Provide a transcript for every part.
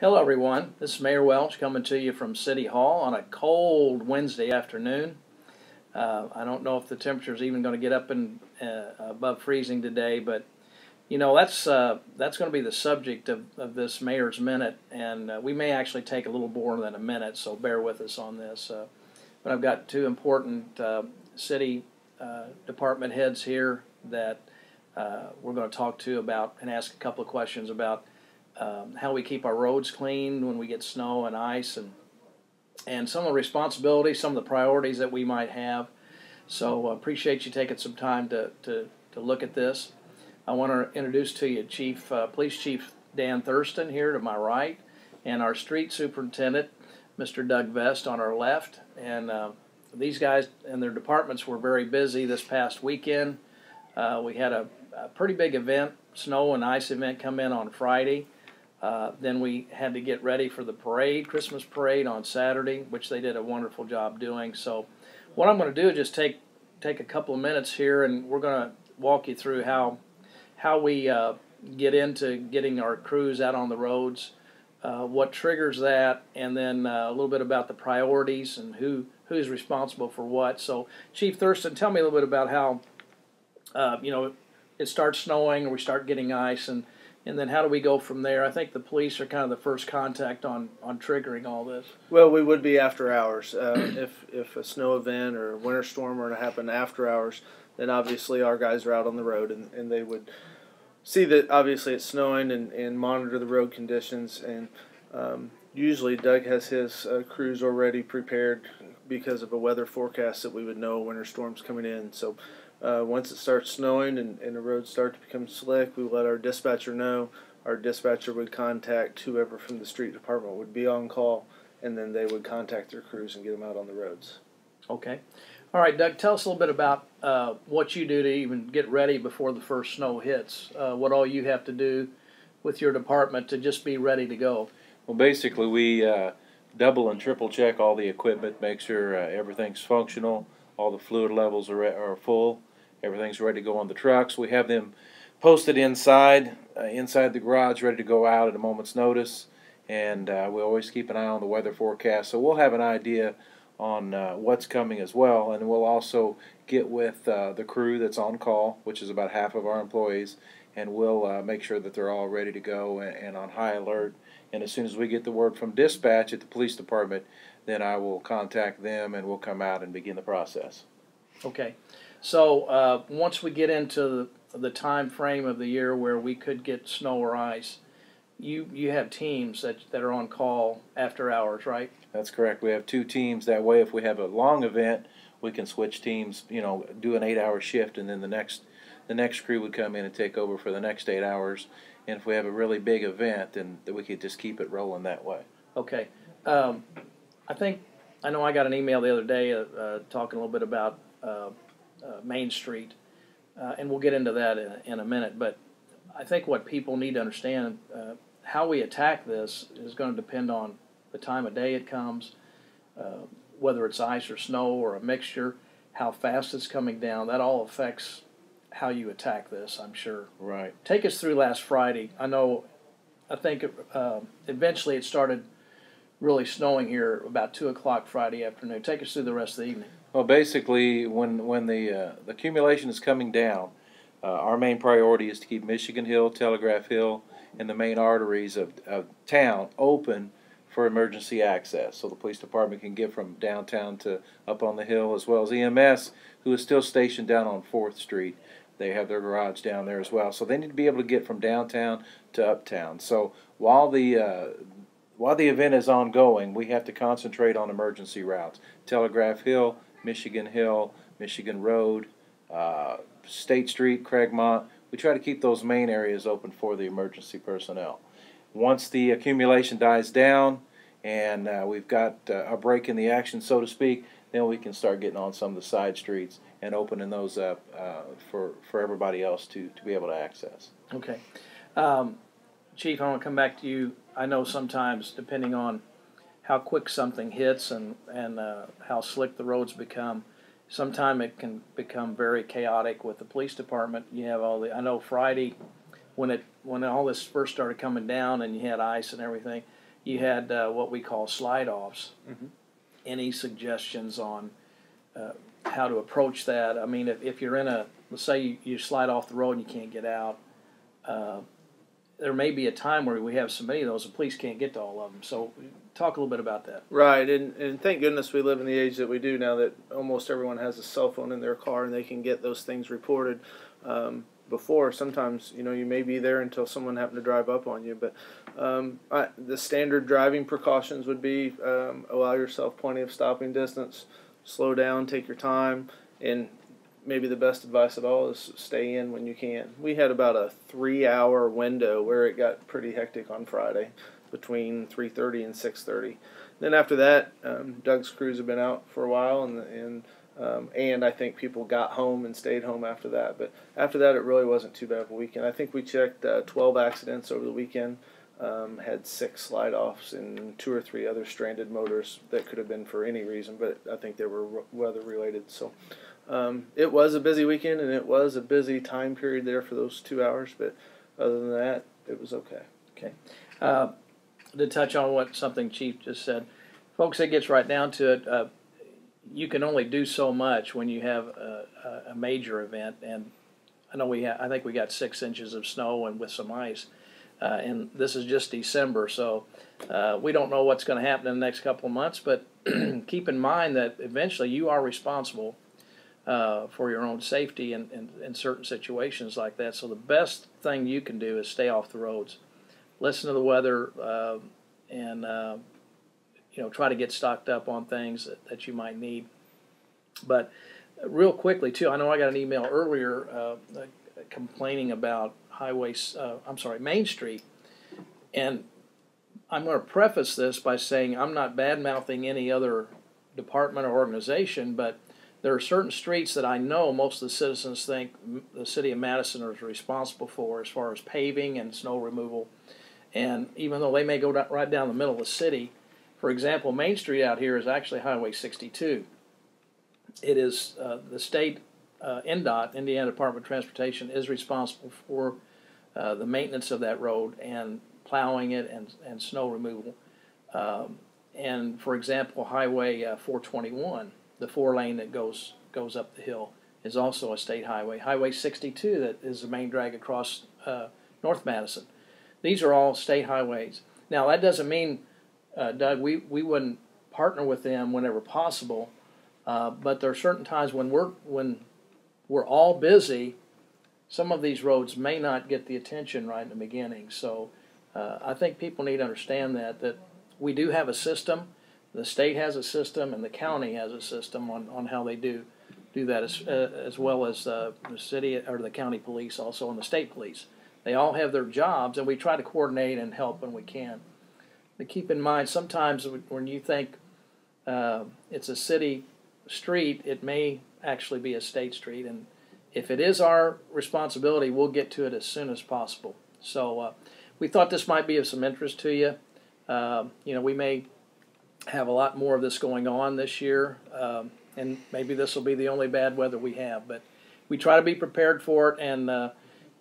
Hello everyone, this is Mayor Welch coming to you from City Hall on a cold Wednesday afternoon. I don't know if the temperature is even going to get up and above freezing today, but you know that's going to be the subject of this Mayor's Minute, and we may actually take a little more than a minute, so bear with us on this. But I've got two important city department heads here that we're going to talk to about and ask a couple of questions about how we keep our roads clean when we get snow and ice, and some of the responsibilities, some of the priorities that we might have. So appreciate you taking some time to look at this. I want to introduce to you Police Chief Dan Thurston here to my right, and our Street Superintendent, Mr. Doug Vest, on our left. And these guys and their departments were very busy this past weekend. We had a pretty big event, snow and ice event, come in on Friday. Then we had to get ready for the parade, Christmas parade on Saturday, which they did a wonderful job doing. So what I'm going to do is just take a couple of minutes here, and we're going to walk you through how we get into getting our crews out on the roads, what triggers that, and then a little bit about the priorities and who's responsible for what. So Chief Thurston, tell me a little bit about how it starts snowing or we start getting ice, and then how do we go from there? I think the police are kind of the first contact on triggering all this. Well, we would be after hours. If a snow event or a winter storm were to happen after hours, then obviously our guys are out on the road, and they would see that obviously it's snowing and monitor the road conditions. And usually Doug has his crews already prepared because of a weather forecast that we would know a winter storm's coming in. So once it starts snowing and the roads start to become slick, we let our dispatcher know. Our dispatcher would contact whoever from the street department would be on call, and then they would contact their crews and get them out on the roads. Okay. All right, Doug, tell us a little bit about what you do to even get ready before the first snow hits, what all you have to do with your department to just be ready to go. Well, basically, we double and triple check all the equipment, make sure everything's functional, all the fluid levels are full, everything's ready to go on the trucks. We have them posted inside the garage, ready to go out at a moment's notice, and we always keep an eye on the weather forecast, so we'll have an idea on what's coming as well, and we'll also get with the crew that's on call, which is about half of our employees, and we'll make sure that they're all ready to go and on high alert. And as soon as we get the word from dispatch at the police department, then I will contact them and we'll come out and begin the process. Okay. So once we get into the time frame of the year where we could get snow or ice, you have teams that are on call after hours, right? That's correct. We have two teams. That way, if we have a long event, we can switch teams, do an 8-hour shift, and then the next crew would come in and take over for the next 8 hours. And if we have a really big event, then we could just keep it rolling that way. Okay. I know I got an email the other day talking a little bit about Main Street, and we'll get into that in a minute. But I think what people need to understand, how we attack this is going to depend on the time of day it comes, whether it's ice or snow or a mixture, how fast it's coming down. That all affects how you attack this, I'm sure. Right. Take us through last Friday. I think eventually it started really snowing here about 2 o'clock Friday afternoon. Take us through the rest of the evening. Well, basically, when the accumulation is coming down, our main priority is to keep Michigan Hill, Telegraph Hill, and the main arteries of town open for emergency access, so the police department can get from downtown to up on the hill, as well as EMS, who is still stationed down on 4th Street. They have their garage down there as well, so they need to be able to get from downtown to uptown. So while the event is ongoing, we have to concentrate on emergency routes: Telegraph Hill, Michigan Road, State Street, Craigmont. We try to keep those main areas open for the emergency personnel. Once the accumulation dies down and we've got a break in the action, so to speak, then we can start getting on some of the side streets and opening those up for everybody else to be able to access. Okay. Chief, I want to come back to you. I know sometimes, depending on how quick something hits and how slick the roads become, sometimes it can become very chaotic with the police department. You have I know Friday, when all this first started coming down and you had ice and everything, you had what we call slide-offs. Mm-hmm. Any suggestions on how to approach that? I mean, if you're in let's say you slide off the road and you can't get out, there may be a time where we have so many of those, the police can't get to all of them. So talk a little bit about that. Right, and thank goodness we live in the age that we do now, that almost everyone has a cell phone in their car and they can get those things reported. Before, sometimes, you may be there until someone happened to drive up on you. But the standard driving precautions would be allow yourself plenty of stopping distance, slow down, take your time, and maybe the best advice of all is stay in when you can. We had about a 3-hour window where it got pretty hectic on Friday, between 3:30 and 6:30. Then after that, Doug's crews have been out for a while, and I think people got home and stayed home after that. But after that, it really wasn't too bad of a weekend. I think we checked 12 accidents over the weekend, had 6 slide-offs, and 2 or 3 other stranded motors that could have been for any reason, but I think they were weather-related. So it was a busy weekend, and it was a busy time period there for those 2 hours, but other than that, it was okay. Okay. To touch on something Chief just said, folks, it gets right down to it. You can only do so much when you have a major event, and I know I think we got 6 inches of snow and with some ice, and this is just December, so we don't know what's going to happen in the next couple of months. But keep in mind that eventually you are responsible for your own safety in certain situations like that. So the best thing you can do is stay off the roads, listen to the weather, and try to get stocked up on things that you might need. But real quickly, too, I know I got an email earlier complaining about Main Street. And I'm going to preface this by saying I'm not bad-mouthing any other department or organization, but there are certain streets that I know most of the citizens think the city of Madison is responsible for as far as paving and snow removal. And even though they may go right down the middle of the city, for example, Main Street out here is actually Highway 62. It is the state INDOT, Indiana Department of Transportation, is responsible for the maintenance of that road and plowing it and snow removal. And for example, Highway 421, the 4-lane that goes up the hill, is also a state highway. Highway 62, that is the main drag across North Madison. These are all state highways. Now that doesn't mean, Doug, we wouldn't partner with them whenever possible, but there are certain times when we're all busy. Some of these roads may not get the attention right in the beginning. So I think people need to understand that we do have a system. The state has a system, and the county has a system on how they do that, as well as the city or the county police also, and the state police. They all have their jobs, and we try to coordinate and help when we can. But keep in mind, sometimes when you think it's a city street, it may actually be a state street, and if it is our responsibility, we'll get to it as soon as possible. So we thought this might be of some interest to you. We may have a lot more of this going on this year, and maybe this will be the only bad weather we have, but we try to be prepared for it, and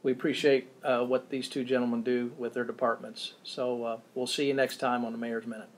we appreciate what these 2 gentlemen do with their departments. So we'll see you next time on the Mayor's Minute.